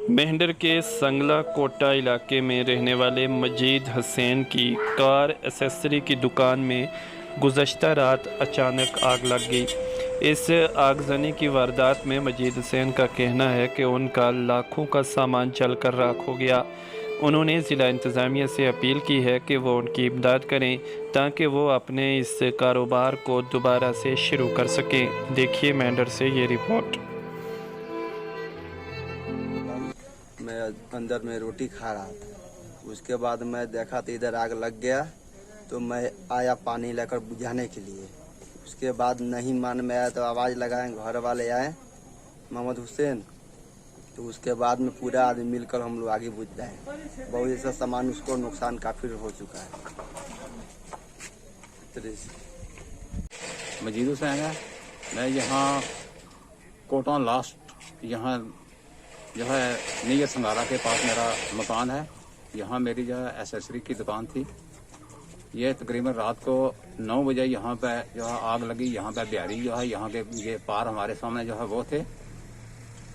मेहंदर के संगला कोटा इलाके में रहने वाले मजीद हुसैन की कार एसेसरी की दुकान में गुज़श्ता रात अचानक आग लग गई। इस आगजनी की वारदात में मजीद हुसैन का कहना है कि उनका लाखों का सामान जलकर राख हो गया। उन्होंने ज़िला इंतज़ामिया से अपील की है कि वो उनकी इमदाद करें ताकि वो अपने इस कारोबार को दोबारा से शुरू कर सकें। देखिए मेहंदर से ये रिपोर्ट। मैं अंदर में रोटी खा रहा था, उसके बाद मैं देखा तो इधर आग लग गया, तो मैं आया पानी लेकर बुझाने के लिए। उसके बाद नहीं मान में आया तो आवाज़ लगाए, घर वाले आए मोहम्मद हुसैन, तो उसके बाद में पूरा आदमी मिलकर हम लोग आगे बुझ जाए। बहुत ऐसा सामान उसको नुकसान काफ़ी हो चुका है। मजीद हुसैन है, मैं यहाँ कोटा लास्ट यहाँ जो है नीयत संगारा के पास मेरा मकान है। यहाँ मेरी जो है एसेसरी की दुकान थी। ये तकरीबन रात को 9 बजे यहाँ पे जो है आग लगी। यहाँ पे बिहारी जो है यहाँ के ये पार हमारे सामने जो है वो थे,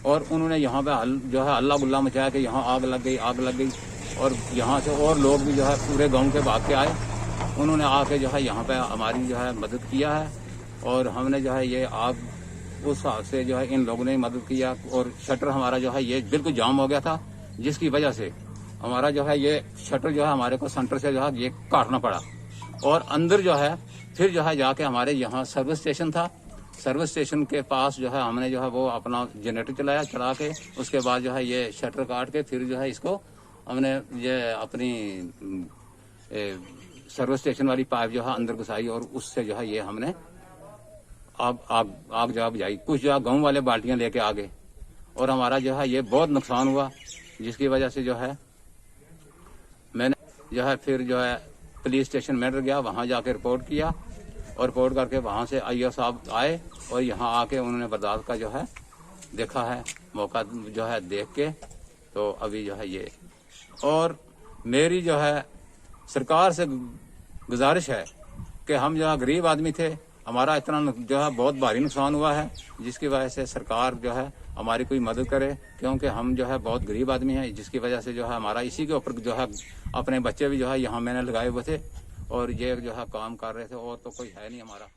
और उन्होंने यहाँ पे जो है अल्लाह गुल्ला मचाया कि यहाँ आग लग गई। और यहाँ से और लोग भी जो है पूरे गाँव के भाग के आए। उन्होंने आके जो है यहाँ पे हमारी जो है मदद किया है, और हमने जो है ये आग उस हिसाब से जो है इन लोगों ने मदद किया। और शटर हमारा जो है ये बिल्कुल जाम हो गया था, जिसकी वजह से हमारा जो है ये शटर जो है हमारे को सेंटर से जो है ये काटना पड़ा। और अंदर जो है फिर जो है जाके हमारे यहाँ सर्विस स्टेशन था, सर्विस स्टेशन के पास जो है हमने जो है वो अपना जनरेटर चला के उसके बाद जो है ये शटर काट के फिर जो है इसको हमने ये अपनी सर्विस स्टेशन वाली पाइप जो है अंदर घुसाई, और उससे जो है ये हमने आग जो बुझाई। कुछ जो है गाँव वाले बाल्टियां लेके आ गए, और हमारा जो है ये बहुत नुकसान हुआ, जिसकी वजह से जो है मैंने जो है फिर जो है पुलिस स्टेशन में गया, वहां जाके रिपोर्ट किया, और रिपोर्ट करके वहां से आईओ साहब आए और यहाँ आके उन्होंने बर्दाश्त का जो है देखा है, मौका जो है देख के, तो अभी जो है ये। और मेरी जो है सरकार से गुजारिश है कि हम जो है गरीब आदमी थे, हमारा इतना जो है बहुत भारी नुकसान हुआ है, जिसकी वजह से सरकार जो है हमारी कोई मदद करे, क्योंकि हम जो है बहुत गरीब आदमी हैं, जिसकी वजह से जो है हमारा इसी के ऊपर जो है अपने बच्चे भी जो है यहाँ मैंने लगाए हुए थे, और ये जो है काम कर रहे थे, और तो कोई है नहीं हमारा।